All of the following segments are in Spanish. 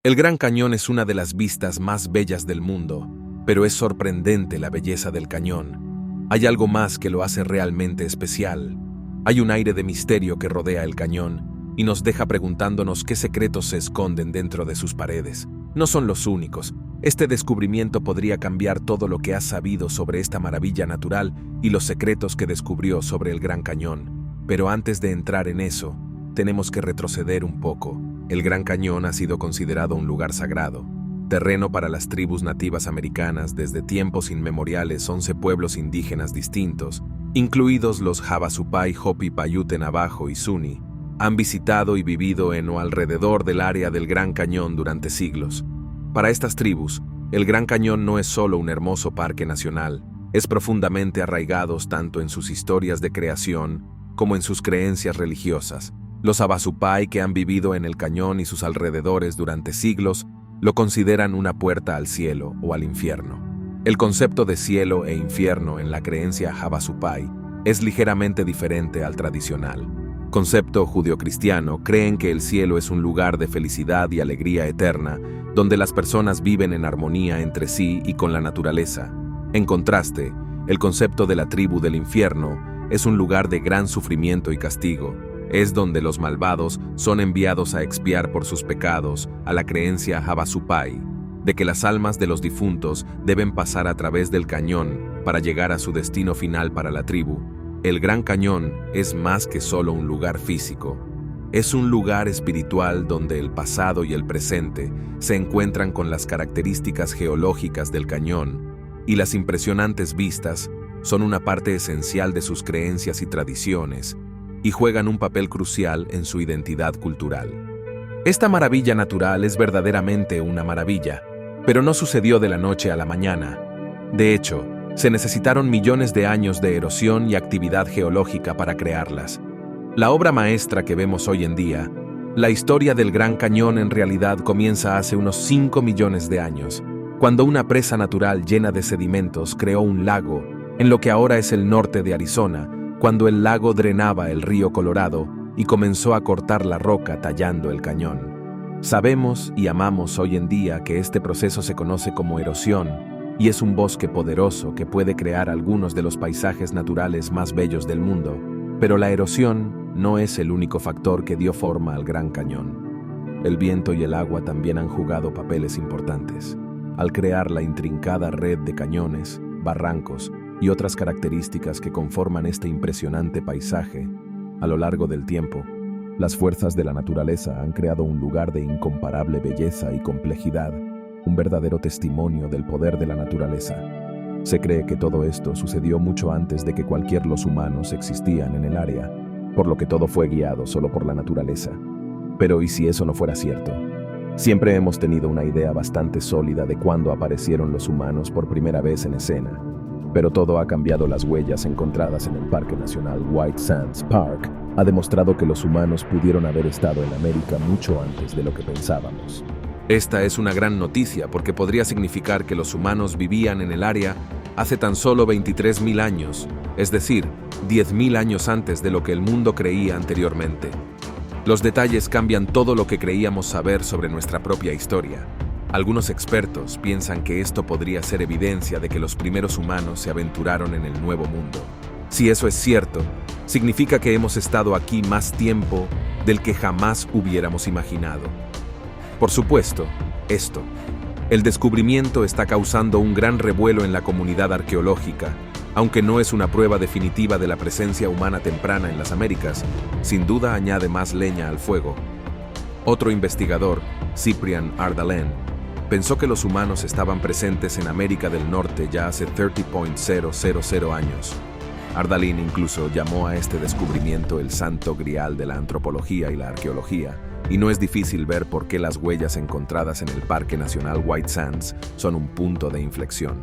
El Gran Cañón es una de las vistas más bellas del mundo, pero es sorprendente la belleza del cañón. Hay algo más que lo hace realmente especial. Hay un aire de misterio que rodea el cañón y nos deja preguntándonos qué secretos se esconden dentro de sus paredes. No son los únicos. Este descubrimiento podría cambiar todo lo que has sabido sobre esta maravilla natural y los secretos que descubrió sobre el Gran Cañón. Pero antes de entrar en eso, tenemos que retroceder un poco. El Gran Cañón ha sido considerado un lugar sagrado, terreno para las tribus nativas americanas desde tiempos inmemoriales. 11 pueblos indígenas distintos, incluidos los Havasupai, Hopi, Paiute, Navajo y Zuni, han visitado y vivido en o alrededor del área del Gran Cañón durante siglos. Para estas tribus, el Gran Cañón no es solo un hermoso parque nacional, es profundamente arraigados tanto en sus historias de creación como en sus creencias religiosas. Los Havasupai, que han vivido en el cañón y sus alrededores durante siglos, lo consideran una puerta al cielo o al infierno. El concepto de cielo e infierno en la creencia Havasupai es ligeramente diferente al tradicional. Concepto judeocristiano, creen que el cielo es un lugar de felicidad y alegría eterna, donde las personas viven en armonía entre sí y con la naturaleza. En contraste, el concepto de la tribu del infierno es un lugar de gran sufrimiento y castigo. Es donde los malvados son enviados a expiar por sus pecados, a la creencia Havasupai, de que las almas de los difuntos deben pasar a través del cañón para llegar a su destino final para la tribu. El Gran Cañón es más que solo un lugar físico. Es un lugar espiritual donde el pasado y el presente se encuentran con las características geológicas del cañón, y las impresionantes vistas son una parte esencial de sus creencias y tradiciones, y juegan un papel crucial en su identidad cultural. Esta maravilla natural es verdaderamente una maravilla, pero no sucedió de la noche a la mañana. De hecho, se necesitaron millones de años de erosión y actividad geológica para crearlas. La obra maestra que vemos hoy en día, la historia del Gran Cañón, en realidad comienza hace unos 5 millones de años, cuando una presa natural llena de sedimentos creó un lago en lo que ahora es el norte de Arizona, cuando el lago drenaba el río Colorado y comenzó a cortar la roca tallando el cañón. Sabemos y amamos hoy en día que este proceso se conoce como erosión y es un bosque poderoso que puede crear algunos de los paisajes naturales más bellos del mundo, pero la erosión no es el único factor que dio forma al Gran Cañón. El viento y el agua también han jugado papeles importantes. Al crear la intrincada red de cañones, barrancos y otras características que conforman este impresionante paisaje, a lo largo del tiempo, las fuerzas de la naturaleza han creado un lugar de incomparable belleza y complejidad, un verdadero testimonio del poder de la naturaleza. Se cree que todo esto sucedió mucho antes de que cualquier los humanos existían en el área, por lo que todo fue guiado solo por la naturaleza. Pero ¿y si eso no fuera cierto? Siempre hemos tenido una idea bastante sólida de cuándo aparecieron los humanos por primera vez en escena. Pero todo ha cambiado. Las huellas encontradas en el Parque Nacional White Sands Park ha demostrado que los humanos pudieron haber estado en América mucho antes de lo que pensábamos. Esta es una gran noticia porque podría significar que los humanos vivían en el área hace tan solo 23.000 años, es decir, 10.000 años antes de lo que el mundo creía anteriormente. Los detalles cambian todo lo que creíamos saber sobre nuestra propia historia. Algunos expertos piensan que esto podría ser evidencia de que los primeros humanos se aventuraron en el Nuevo Mundo. Si eso es cierto, significa que hemos estado aquí más tiempo del que jamás hubiéramos imaginado. Por supuesto, el descubrimiento está causando un gran revuelo en la comunidad arqueológica. Aunque no es una prueba definitiva de la presencia humana temprana en las Américas, sin duda añade más leña al fuego. Otro investigador, Cyprian Ardalain, pensó que los humanos estaban presentes en América del Norte ya hace 30.000 años. Ardalain incluso llamó a este descubrimiento el santo grial de la antropología y la arqueología, y no es difícil ver por qué las huellas encontradas en el Parque Nacional White Sands son un punto de inflexión.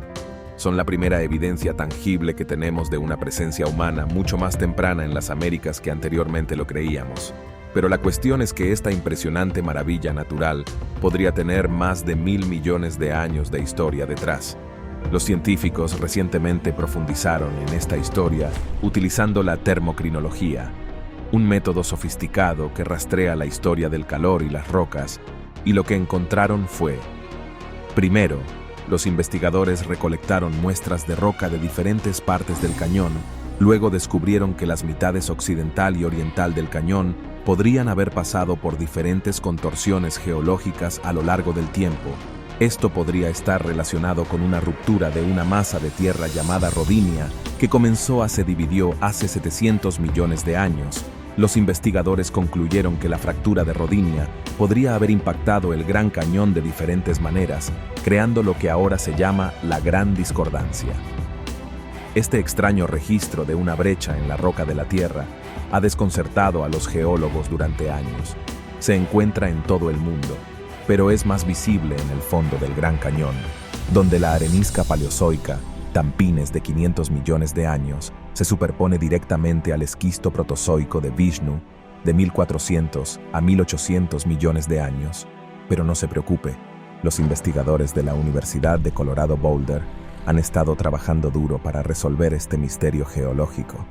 Son la primera evidencia tangible que tenemos de una presencia humana mucho más temprana en las Américas que anteriormente lo creíamos. Pero la cuestión es que esta impresionante maravilla natural podría tener más de 1.000 millones de años de historia detrás. Los científicos recientemente profundizaron en esta historia utilizando la termocrinología, un método sofisticado que rastrea la historia del calor y las rocas y lo que encontraron fue: primero, los investigadores recolectaron muestras de roca de diferentes partes del cañón. Luego descubrieron que las mitades occidental y oriental del cañón podrían haber pasado por diferentes contorsiones geológicas a lo largo del tiempo. Esto podría estar relacionado con una ruptura de una masa de tierra llamada Rodinia, que se dividió hace 700 millones de años. Los investigadores concluyeron que la fractura de Rodinia podría haber impactado el Gran Cañón de diferentes maneras, creando lo que ahora se llama la Gran Discordancia. Este extraño registro de una brecha en la roca de la Tierra ha desconcertado a los geólogos durante años. Se encuentra en todo el mundo, pero es más visible en el fondo del Gran Cañón, donde la arenisca paleozoica, tampines de 500 millones de años, se superpone directamente al esquisto protozoico de Vishnu, de 1400 a 1800 millones de años. Pero no se preocupe, los investigadores de la Universidad de Colorado Boulder han estado trabajando duro para resolver este misterio geológico.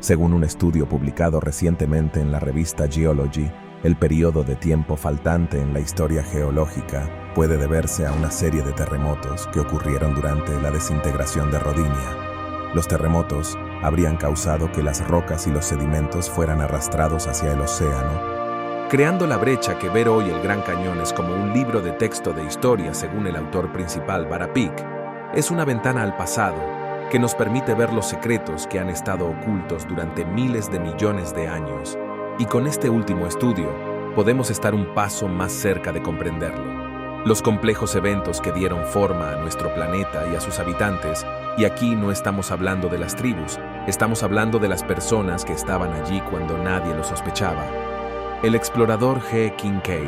Según un estudio publicado recientemente en la revista Geology, el periodo de tiempo faltante en la historia geológica puede deberse a una serie de terremotos que ocurrieron durante la desintegración de Rodinia. Los terremotos habrían causado que las rocas y los sedimentos fueran arrastrados hacia el océano, creando la brecha que ver hoy el Gran Cañón es como un libro de texto de historia, según el autor principal, Bara Peak. Es una ventana al pasado que nos permite ver los secretos que han estado ocultos durante miles de millones de años. Y con este último estudio, podemos estar un paso más cerca de comprenderlo. Los complejos eventos que dieron forma a nuestro planeta y a sus habitantes, y aquí no estamos hablando de las tribus, estamos hablando de las personas que estaban allí cuando nadie lo sospechaba. El explorador G. Kincaid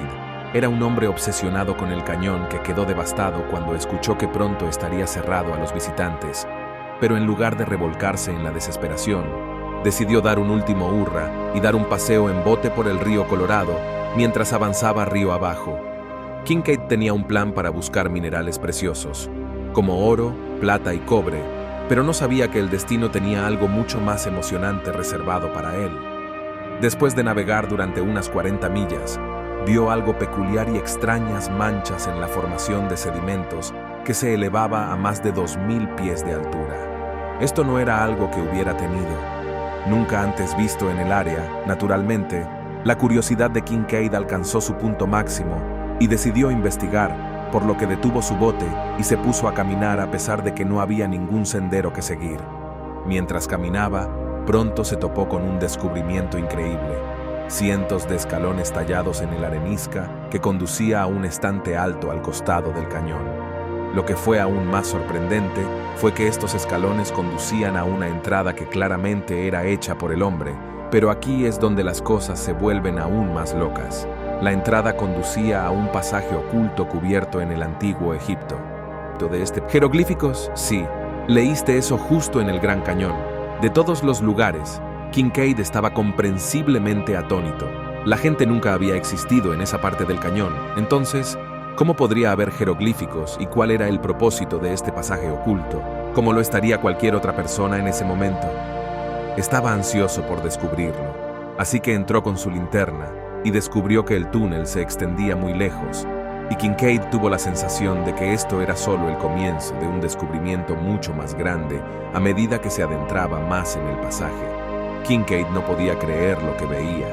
era un hombre obsesionado con el cañón que quedó devastado cuando escuchó que pronto estaría cerrado a los visitantes, pero en lugar de revolcarse en la desesperación, decidió dar un último hurra y dar un paseo en bote por el río Colorado mientras avanzaba río abajo. Kincaid tenía un plan para buscar minerales preciosos, como oro, plata y cobre, pero no sabía que el destino tenía algo mucho más emocionante reservado para él. Después de navegar durante unas 40 millas, vio algo peculiar y extrañas manchas en la formación de sedimentos que se elevaba a más de 2000 pies de altura. Esto no era algo que hubiera tenido nunca antes visto en el área. Naturalmente, la curiosidad de Kincaid alcanzó su punto máximo y decidió investigar, por lo que detuvo su bote y se puso a caminar a pesar de que no había ningún sendero que seguir. Mientras caminaba, pronto se topó con un descubrimiento increíble: cientos de escalones tallados en el arenisca que conducía a un estante alto al costado del cañón. Lo que fue aún más sorprendente fue que estos escalones conducían a una entrada que claramente era hecha por el hombre, pero aquí es donde las cosas se vuelven aún más locas. La entrada conducía a un pasaje oculto cubierto en el antiguo Egipto. ¿Jeroglíficos? Sí, leíste eso justo en el Gran Cañón. De todos los lugares, Kincaid estaba comprensiblemente atónito. La gente nunca había existido en esa parte del cañón. Entonces, ¿cómo podría haber jeroglíficos y cuál era el propósito de este pasaje oculto? ¿Cómo lo estaría cualquier otra persona en ese momento? Estaba ansioso por descubrirlo, así que entró con su linterna y descubrió que el túnel se extendía muy lejos, y Kincaid tuvo la sensación de que esto era solo el comienzo de un descubrimiento mucho más grande a medida que se adentraba más en el pasaje. Kincaid no podía creer lo que veía.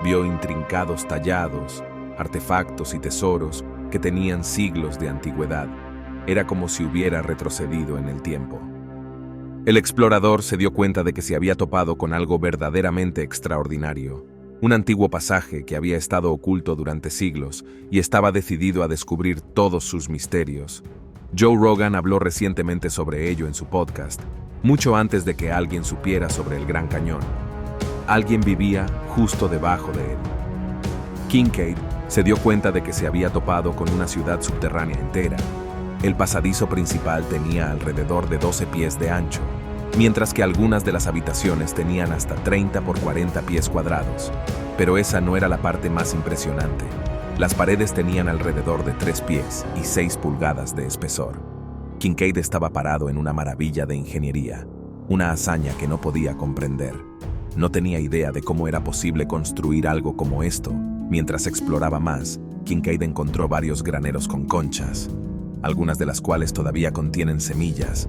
Vio intrincados tallados, artefactos y tesoros que tenían siglos de antigüedad. Era como si hubiera retrocedido en el tiempo. El explorador se dio cuenta de que se había topado con algo verdaderamente extraordinario. Un antiguo pasaje que había estado oculto durante siglos y estaba decidido a descubrir todos sus misterios. Joe Rogan habló recientemente sobre ello en su podcast, mucho antes de que alguien supiera sobre el Gran Cañón. Alguien vivía justo debajo de él. Kincaid se dio cuenta de que se había topado con una ciudad subterránea entera. El pasadizo principal tenía alrededor de 12 pies de ancho, mientras que algunas de las habitaciones tenían hasta 30 por 40 pies cuadrados. Pero esa no era la parte más impresionante. Las paredes tenían alrededor de 3 pies y 6 pulgadas de espesor. Kincaid estaba parado en una maravilla de ingeniería, una hazaña que no podía comprender. No tenía idea de cómo era posible construir algo como esto. Mientras exploraba más, Kincaid encontró varios graneros con conchas, algunas de las cuales todavía contienen semillas,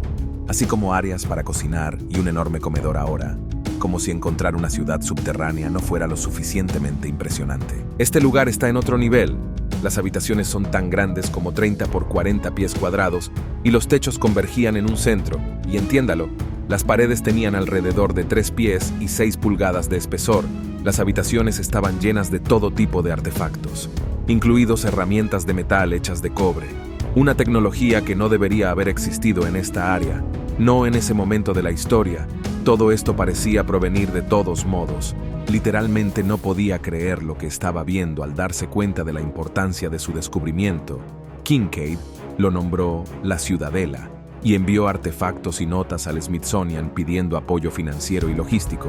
así como áreas para cocinar y un enorme comedor ahora, como si encontrar una ciudad subterránea no fuera lo suficientemente impresionante. Este lugar está en otro nivel. Las habitaciones son tan grandes como 30 por 40 pies cuadrados y los techos convergían en un centro, y entiéndalo, las paredes tenían alrededor de 3 pies y 6 pulgadas de espesor. Las habitaciones estaban llenas de todo tipo de artefactos, incluidos herramientas de metal hechas de cobre, una tecnología que no debería haber existido en esta área, no en ese momento de la historia. Todo esto parecía provenir de todos modos. Literalmente no podía creer lo que estaba viendo al darse cuenta de la importancia de su descubrimiento. Kincaid lo nombró la Ciudadela y envió artefactos y notas al Smithsonian pidiendo apoyo financiero y logístico.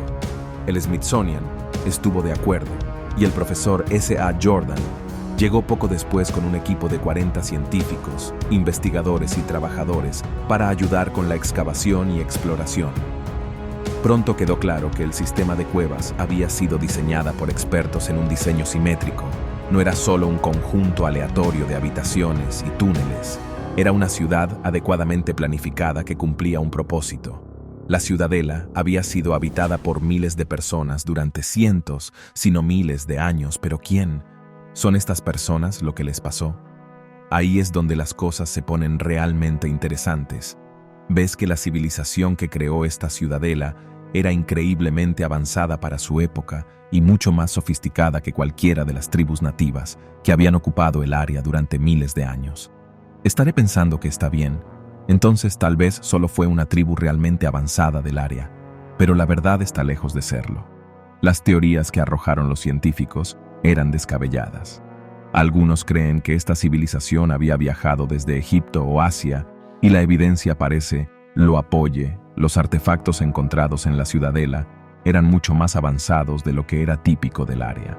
El Smithsonian estuvo de acuerdo y el profesor S.A. Jordan llegó poco después con un equipo de 40 científicos, investigadores y trabajadores para ayudar con la excavación y exploración. Pronto quedó claro que el sistema de cuevas había sido diseñada por expertos en un diseño simétrico. No era solo un conjunto aleatorio de habitaciones y túneles. Era una ciudad adecuadamente planificada que cumplía un propósito. La ciudadela había sido habitada por miles de personas durante cientos, si no miles de años. ¿Pero quién? ¿Son estas personas lo que les pasó? Ahí es donde las cosas se ponen realmente interesantes. Ves que la civilización que creó esta ciudadela era increíblemente avanzada para su época y mucho más sofisticada que cualquiera de las tribus nativas que habían ocupado el área durante miles de años. Estaré pensando que está bien, entonces tal vez solo fue una tribu realmente avanzada del área, pero la verdad está lejos de serlo. Las teorías que arrojaron los científicos eran descabelladas. Algunos creen que esta civilización había viajado desde Egipto o Asia y la evidencia parece lo apoye. Los artefactos encontrados en la ciudadela eran mucho más avanzados de lo que era típico del área.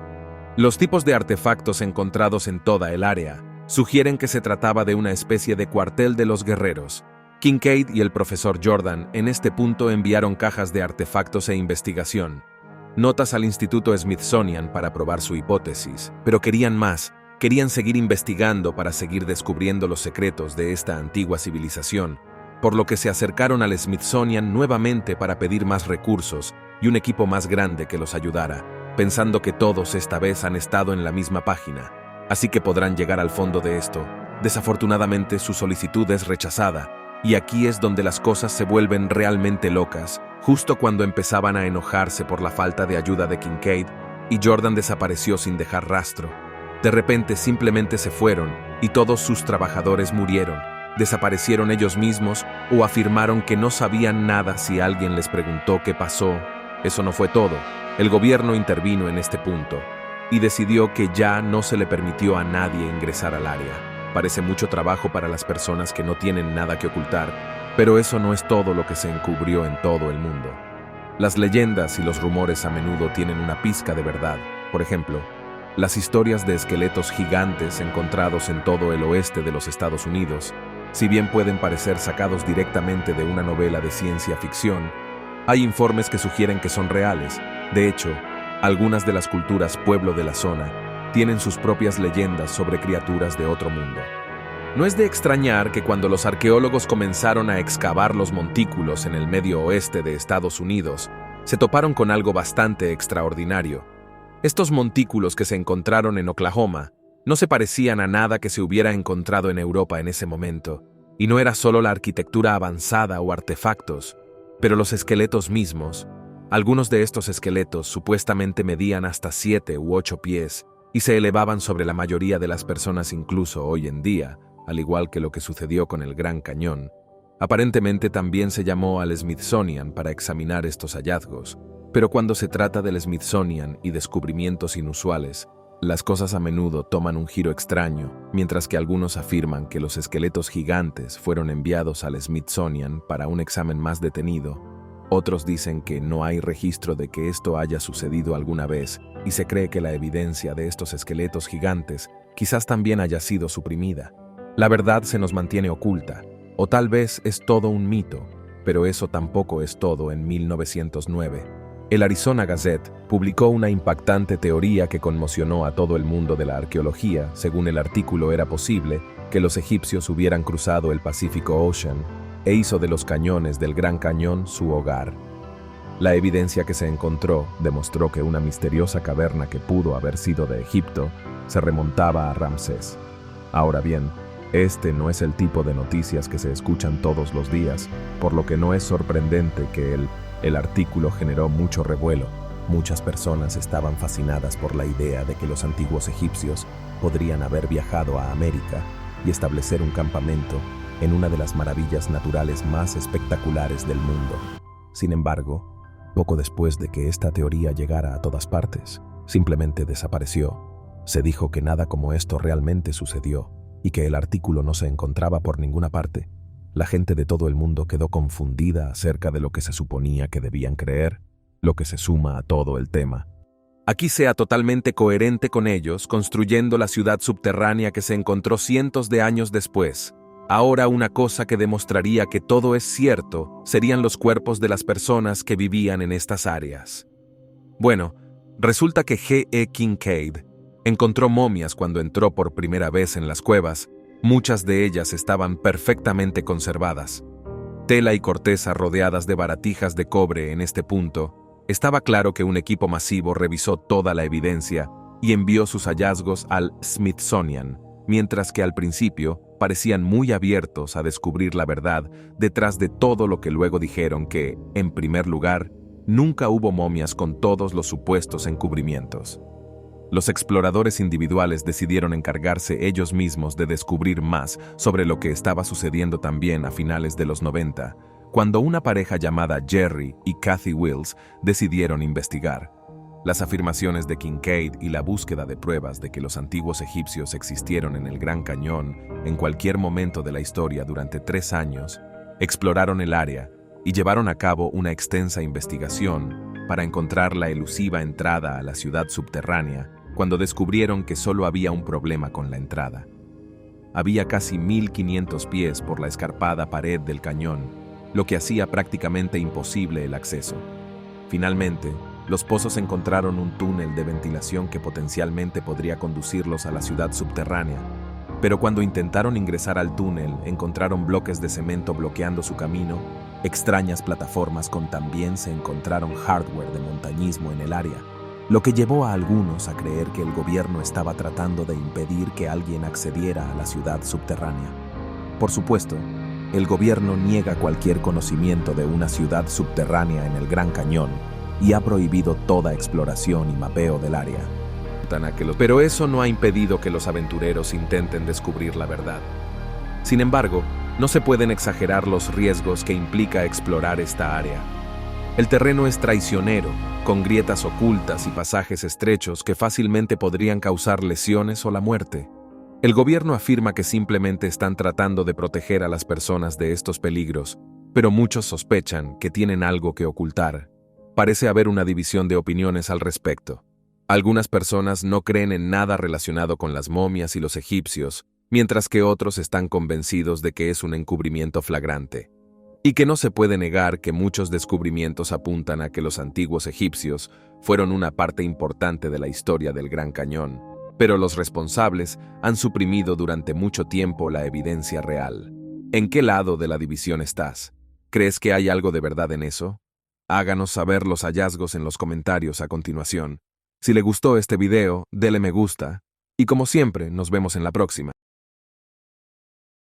Los tipos de artefactos encontrados en toda el área sugieren que se trataba de una especie de cuartel de los guerreros. Kincaid y el profesor Jordan en este punto enviaron cajas de artefactos e investigación, notas al Instituto Smithsonian para probar su hipótesis, pero querían más. Querían seguir investigando para seguir descubriendo los secretos de esta antigua civilización, por lo que se acercaron al Smithsonian nuevamente para pedir más recursos y un equipo más grande que los ayudara, pensando que todos esta vez han estado en la misma página, así que podrán llegar al fondo de esto. Desafortunadamente su solicitud es rechazada, y aquí es donde las cosas se vuelven realmente locas, justo cuando empezaban a enojarse por la falta de ayuda de Kincaid, y Jordan desapareció sin dejar rastro. De repente simplemente se fueron y todos sus trabajadores murieron, desaparecieron ellos mismos o afirmaron que no sabían nada si alguien les preguntó qué pasó. Eso no fue todo. El gobierno intervino en este punto y decidió que ya no se le permitió a nadie ingresar al área. Parece mucho trabajo para las personas que no tienen nada que ocultar, pero eso no es todo lo que se encubrió en todo el mundo. Las leyendas y los rumores a menudo tienen una pizca de verdad. Por ejemplo, las historias de esqueletos gigantes encontrados en todo el oeste de los Estados Unidos, si bien pueden parecer sacados directamente de una novela de ciencia ficción, hay informes que sugieren que son reales. De hecho, algunas de las culturas pueblo de la zona tienen sus propias leyendas sobre criaturas de otro mundo. No es de extrañar que cuando los arqueólogos comenzaron a excavar los montículos en el medio oeste de Estados Unidos, se toparon con algo bastante extraordinario. Estos montículos que se encontraron en Oklahoma no se parecían a nada que se hubiera encontrado en Europa en ese momento, y no era solo la arquitectura avanzada o artefactos, pero los esqueletos mismos. Algunos de estos esqueletos supuestamente medían hasta 7 u 8 pies y se elevaban sobre la mayoría de las personas incluso hoy en día, al igual que lo que sucedió con el Gran Cañón. Aparentemente también se llamó al Smithsonian para examinar estos hallazgos, pero cuando se trata del Smithsonian y descubrimientos inusuales, las cosas a menudo toman un giro extraño, mientras que algunos afirman que los esqueletos gigantes fueron enviados al Smithsonian para un examen más detenido. Otros dicen que no hay registro de que esto haya sucedido alguna vez y se cree que la evidencia de estos esqueletos gigantes quizás también haya sido suprimida. La verdad se nos mantiene oculta, o tal vez es todo un mito, pero eso tampoco es todo en 1909. El Arizona Gazette publicó una impactante teoría que conmocionó a todo el mundo de la arqueología. Según el artículo, era posible que los egipcios hubieran cruzado el Pacific Ocean e hizo de los cañones del Gran Cañón su hogar. La evidencia que se encontró demostró que una misteriosa caverna que pudo haber sido de Egipto se remontaba a Ramsés. Ahora bien, este no es el tipo de noticias que se escuchan todos los días, por lo que no es sorprendente que el artículo generó mucho revuelo. Muchas personas estaban fascinadas por la idea de que los antiguos egipcios podrían haber viajado a América y establecer un campamento en una de las maravillas naturales más espectaculares del mundo. Sin embargo, poco después de que esta teoría llegara a todas partes, simplemente desapareció. Se dijo que nada como esto realmente sucedió y que el artículo no se encontraba por ninguna parte. La gente de todo el mundo quedó confundida acerca de lo que se suponía que debían creer, lo que se suma a todo el tema. Aquí sea totalmente coherente con ellos, construyendo la ciudad subterránea que se encontró cientos de años después. Ahora una cosa que demostraría que todo es cierto serían los cuerpos de las personas que vivían en estas áreas. Bueno, resulta que G.E. Kincaid encontró momias cuando entró por primera vez en las cuevas. Muchas de ellas estaban perfectamente conservadas. Tela y corteza rodeadas de baratijas de cobre en este punto. Estaba claro que un equipo masivo revisó toda la evidencia y envió sus hallazgos al Smithsonian, mientras que al principio parecían muy abiertos a descubrir la verdad detrás de todo lo que luego dijeron que, en primer lugar, nunca hubo momias con todos los supuestos encubrimientos. Los exploradores individuales decidieron encargarse ellos mismos de descubrir más sobre lo que estaba sucediendo también a finales de los 90, cuando una pareja llamada Jerry y Kathy Wills decidieron investigar. Las afirmaciones de Kincaid y la búsqueda de pruebas de que los antiguos egipcios existieron en el Gran Cañón en cualquier momento de la historia durante 3 años, exploraron el área y llevaron a cabo una extensa investigación para encontrar la elusiva entrada a la ciudad subterránea cuando descubrieron que solo había un problema con la entrada. Había casi 1.500 pies por la escarpada pared del cañón, lo que hacía prácticamente imposible el acceso. Finalmente, los pozos encontraron un túnel de ventilación que potencialmente podría conducirlos a la ciudad subterránea, pero cuando intentaron ingresar al túnel, encontraron bloques de cemento bloqueando su camino, extrañas plataformas también se encontraron hardware de montañismo en el área, lo que llevó a algunos a creer que el gobierno estaba tratando de impedir que alguien accediera a la ciudad subterránea. Por supuesto, el gobierno niega cualquier conocimiento de una ciudad subterránea en el Gran Cañón y ha prohibido toda exploración y mapeo del área. Pero eso no ha impedido que los aventureros intenten descubrir la verdad. Sin embargo, no se pueden exagerar los riesgos que implica explorar esta área. El terreno es traicionero, con grietas ocultas y pasajes estrechos que fácilmente podrían causar lesiones o la muerte. El gobierno afirma que simplemente están tratando de proteger a las personas de estos peligros, pero muchos sospechan que tienen algo que ocultar. Parece haber una división de opiniones al respecto. Algunas personas no creen en nada relacionado con las momias y los egipcios, mientras que otros están convencidos de que es un encubrimiento flagrante. Y que no se puede negar que muchos descubrimientos apuntan a que los antiguos egipcios fueron una parte importante de la historia del Gran Cañón, pero los responsables han suprimido durante mucho tiempo la evidencia real. ¿En qué lado de la división estás? ¿Crees que hay algo de verdad en eso? Háganos saber los hallazgos en los comentarios a continuación. Si le gustó este video, dele me gusta. Y como siempre, nos vemos en la próxima.